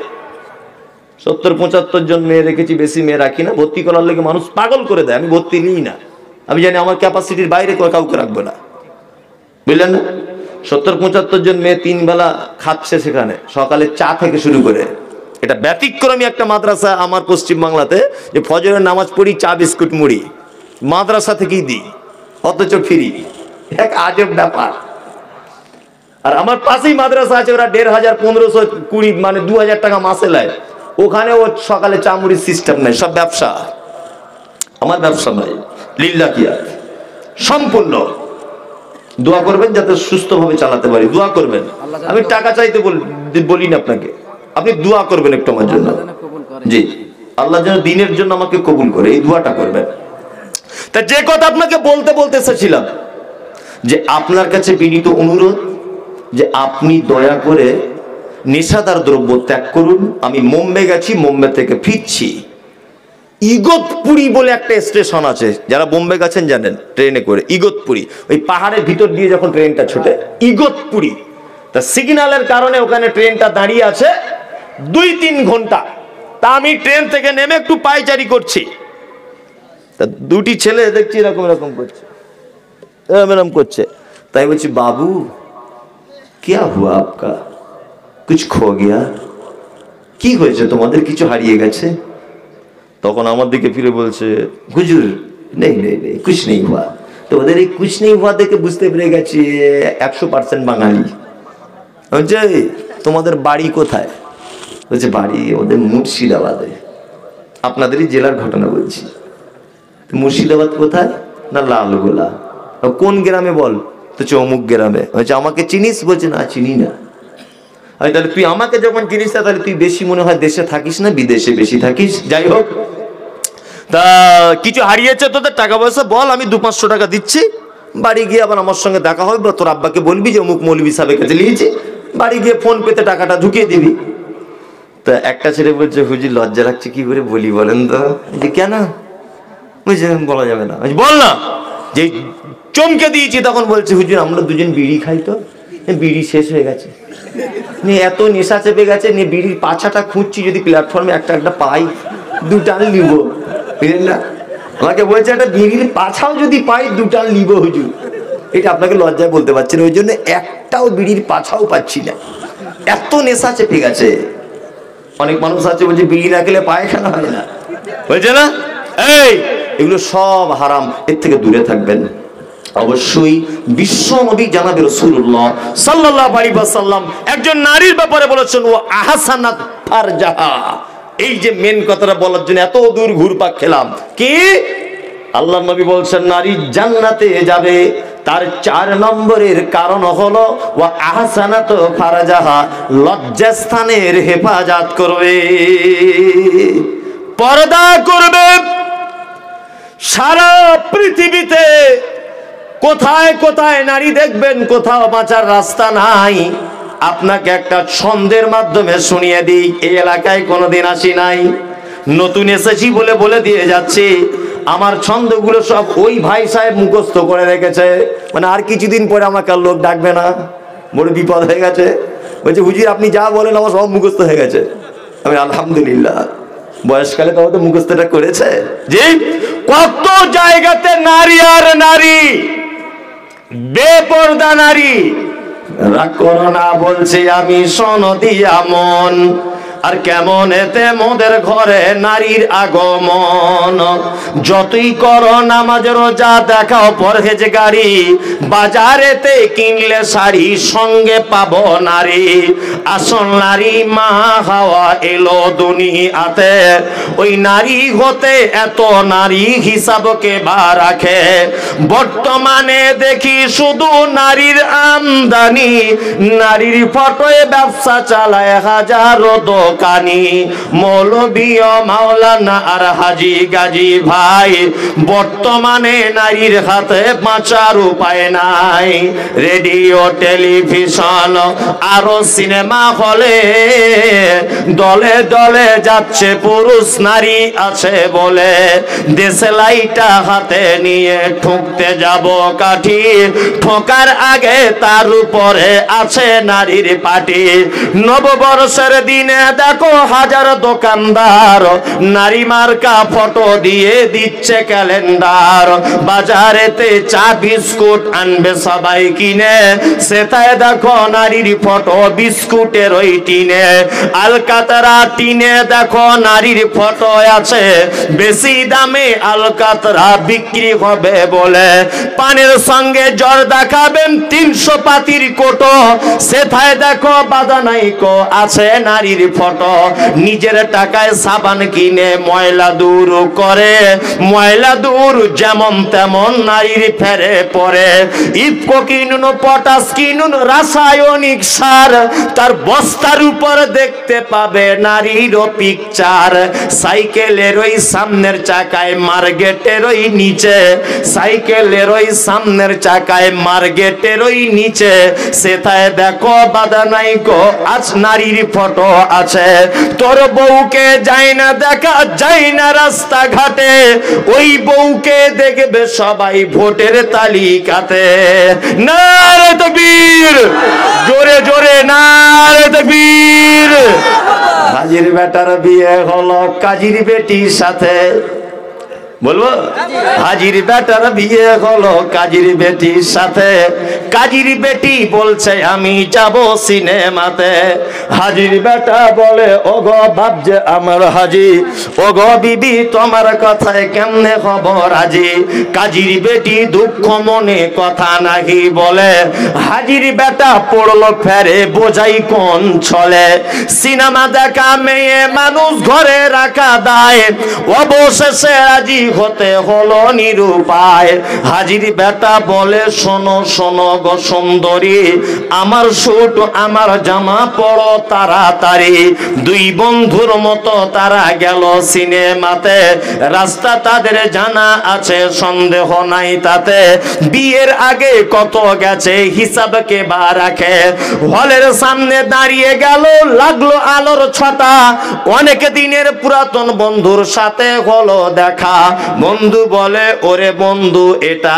70-75 জন মেয়ে রেখেছি, বেশি মেয়ে রাখি না। ভর্তি করার লেগে মানুষ পাগল করে দেয়, আমি ভর্তি নিই না। আমি জানি আমার ক্যাপাসিটির বাইরে কাউকে রাখবো না, বুঝলেন না? 70-75 জন মেয়ে 3 বেলা খাচ্ছে সেখানে, সকালে চা থেকে শুরু করে। এটা ব্যতিক্রমী একটা মাদ্রাসা আমার পশ্চিম বাংলাতে, যে ফজরের নামাজ পড়ি, চা বিস্কুট মুড়ি মাদ্রাসা থেকেই দিই, অথচ ফ্রি। এক আজব ব্যাপার। আর আমার পাশেই মাদ্রাসা আছে, ওরা 1500, 1520, মানে 2000 টাকা মাসে নেয়। ওখানে ও সকালে চা মুড়ির সিস্টেম নেই, সব ব্যবসা। আমার ব্যবসা নয়, লিল্লাহিয়াত সম্পূর্ণ। দোয়া করবেন যাতে সুস্থভাবে চালাতে পারি, দোয়া করবেন। আমি টাকা চাইতে বলি না আপনাকে, আপনি দোয়া করবেন একটু আমার জন্য। জি, আল্লাহ যেন দিনের জন্য আমাকে কবুল করে, এই দোয়াটা করবেন। তা যে কথা আপনাকে বলতে এসেছিলাম, যে আপনার কাছে বিনীত অনুরোধ যে আপনি দয়া করে নেশাদার দ্রব্য ত্যাগ করুন। আমি মুম্বাই গেছি, মুম্বাই থেকে ফিরছি, ইগতপুরি বলে একটা স্টেশন আছে, যারা বোম্বে গেছেন জানেন, ট্রেনে করে। ইগতপুরি, ওই পাহাড়ের ভিতর দিয়ে যখন ট্রেনটা ছোটে, ইগতপুরি। তা সিগন্যালের কারণে ওখানে ট্রেনটা দাঁড়িয়ে আছে 2-3 ঘন্টা। তা আমি ট্রেন থেকে নেমে একটু পায়চারি করছি, তা দুটি ছেলে দেখছি এরকম এরকম করছে, এরকম করছে। তাই বলছি, বাবু क्या हुआ आपका, कुछ खो गया, কি হয়েছে তোমাদের, কিছু হারিয়ে গেছে? তখন আমার দিকে ফিরে বলছে, হুজুর নেই নেই নেই, কুছ নেই হুয়া। তো ওদের এই কুছ নেই হুয়া দেখে বুঝতে পেরে গেছি 100% বাঙালি। বলছে, তোমাদের বাড়ি কোথায়? বলছে, বাড়ি ওদের মুর্শিদাবাদে। আপনাদেরই জেলার ঘটনা বলছি। মুর্শিদাবাদ কোথায়? না লালগোলা। কোন গ্রামে বল? তো অমুক গ্রামে। বলছে, আমাকে চিনিস? বলছে, না চিনি না। তাহলে তুই আমাকে যখন চিনিস না, তাহলে তুই বেশি মনে হয় দেশে থাকিস না, বিদেশে বেশি থাকিস। যাই হোক, তা কিছু হারিয়েছে তোদের, টাকা পয়সা বল, আমি 200-500 টাকা দিচ্ছি। বাড়ি গিয়ে আবার আমার সঙ্গে দেখা হবে, তোর আব্বাকে বলবি যে অমুক মৌলভী সাহেবের কাছে নিয়েছি, বাড়ি গিয়ে ফোন পেতে টাকাটা ঢুকিয়ে দিবি। তা একটা ছেলে বলছে, হুজুর লজ্জা লাগছে, কি করে বলি বলেন তো? যে কেন? বুঝছে, বলা যাবে না। বল না। যে চমকে দিয়েছি তখন বলছে, হুজুর আমরা দুজন বিড়ি খাই, তো বিড়ি শেষ হয়ে গেছে, এত নেশা চেপে গেছে, নিয়ে বিড়ির পাছাটা খুঁজছি, যদি প্ল্যাটফর্মে একটা পাই 2 টান নিব। বুঝলেন না? আমাকে বলছে, একটা বিড়ির পাছাও যদি পাই 2 টান নিব হুজুর। এটা আপনাকে লজ্জায় বলতে পারছি না, ওই জন্য একটাও বিড়ির পাছাও পাচ্ছি না, এত নেশা চেপে গেছে। অনেক মানুষ আছে বলছে বিড়ি না খেলে পায়খানা হয় না, বলছে না? এগুলো সব হারাম, এর থেকে দূরে থাকবেন। অবশ্যই বিশ্ব নবী জানাবে রাসূলুল্লাহ সাল্লাল্লাহু আলাইহি ওয়াসাল্লাম একজন নারীর ব্যাপারে বলেছেন, ও আহসানাত ফারজাহা। এই যে মেন কথাটা বলার জন্য এত দূর ঘুরপাক খেলাম, কি আল্লাহর নবী বলছেন নারী জান্নাতে যাবে, তার 4 নম্বরের কারণ হলো ও আহসানাত ফারজাহা, লজ্জাস্থানের হেফাজত করবে, পর্দা করবে। সারা পৃথিবীতে কোথায় কোথায় নারী দেখবেন, কোথাও বাঁচার রাস্তা নাই। আপনাকে একটা ছন্দের মাধ্যমে শুনিয়ে দিই, এই এলাকায় কোনোদিন আসি নাই, নতুন এসেছি বলে দিয়ে যাচ্ছি। আমার ছন্দগুলো সব ওই ভাই সাহেব মুখস্থ করে রেখেছে, মানে আর কিছুদিন পরে আমাকে আর লোক ডাকবে না, বড় বিপদ হয়ে গেছে। বলছে, হুজুর আপনি যা বলেন আমার সব মুখস্থ হয়ে গেছে। আমি আলহামদুলিল্লাহ, বয়সকালে তো আমাদের মুখস্থটা করেছে। যে কত জায়গাতে নারী আর নারী, বেপরদা নারী। রাগ করো না বলছি আমি, শোনো দিয়া মন, আর কেমন এতে মোদের ঘরে নারীর আগমন। যতই করো নামাজ রোজা, দেখাও পরহেজগারি, বাজারেতে কিনলে শাড়ি সঙ্গে পাবো নারী। আসল নারী মা হাওয়া এলো দুনিয়াতে, ওই নারী হতে এত নারী হিসাবকে বা রাখে। বর্তমানে দেখি শুধু নারীর আমদানি, নারীর ফটোয় ব্যবসা চালায় হাজারো দোকানি, মৌলবী মাওলানা আর হাজি গাজী ভাই। বর্তমানে নারীর হাতে বাঁচার উপায় নাই, রেডিও টেলিভিশন আরো সিনেমা হলে দলে দলে যাচ্ছে পুরুষ নারী আছে বলে, দেশে লাইটা হাতে নিয়ে ঠুকতে যাব কাঠি, ঠোকার আগে তার উপরে আছে নারীর পাটি। নববর্ষের দিনে দেখো হাজার দোকানদার নারী মার্কা ফটো দিয়ে দিচ্ছে ক্যালেন্ডার, বাজারেতে চা বিস্কুট আনবে সবাই কিনে, সেটাই দেখো নারীর ফটো বিস্কুটের ওই টিনে, আলকাতরা টিনে দেখো নারীর ফটো আছে, বেশি দামে আলকাতরা বিক্রি হবে বলে, পানের সঙ্গে জর্দা খাবেন 300 পাতির কোটো, সেটাই দেখো বাদানাইকো আছে নারীর ফটো, নিজের টাকায় সাবান কিনে ময়লা দূর করে, ময়লা দূর যেমন তেমন নারীর ফেরে পরে, ইফকো কিনুন পটাশ কিনুন রাসায়নিক সার, তার বস্তার উপর দেখতে পাবে নারীর পিকচার, সাইকেলের ওই সামনের চাকায় মার্কেটের ওই নিচে, সাইকেলের ওই সামনের চাকায় মার্কেটের ওই নিচে, সেটায় দেখো বাদানাইকো আজ নারীর ফটো আছে। তোর বউকে যায় না দেখা যায় না রাস্তাঘাটে, ওই বউকে দেখবে সবাই ভোটের তালিকাতে। নারে তাকবীর, জোরে জোরে নারে তাকবীর। হাজির বেটার বিয়ে হলো কাজীর বেটির সাথে, বলবো হাজির বেটার বিয়ে হলো কাজীর বেটির সাথে, কাজীর বেটি বলছে আমি যাব সিনেমাতে, হাজির বেটা বলে ওগো বাপ যে আমার হাজি, ওগো বিবি তোমার কথায় কেমনে খবর রাজি, কাজীর বেটি দুঃখ মনে কথা নাহি বলে, হাজির বেটা পড়লো ফেরে বোঝাই কোন ছলে, সিনেমা দেখা মেয়ে মানুষ ঘরে রাখা দায়, অবশেষে রাজি হতে হলো নিরুপায়, হাজির বেটা বলে শোনো শোনো গো সুন্দরী, আমার স্যুট আমার জামা পরো তাড়াতাড়ি, দুই বন্ধুর মতো তারা গেল সিনেমাতে, রাস্তা তাদের জানা আছে সন্দেহ নাই তাতে, বিয়ের আগে কত গেছে হিসাব কে বা রাখে, হলের সামনে দাঁড়িয়ে গেল লাগলো আলোর ছটা, অনেক দিনের পুরাতন বন্ধুর সাথে হলো দেখা, বন্ধু বলে ওরে বন্ধু এটা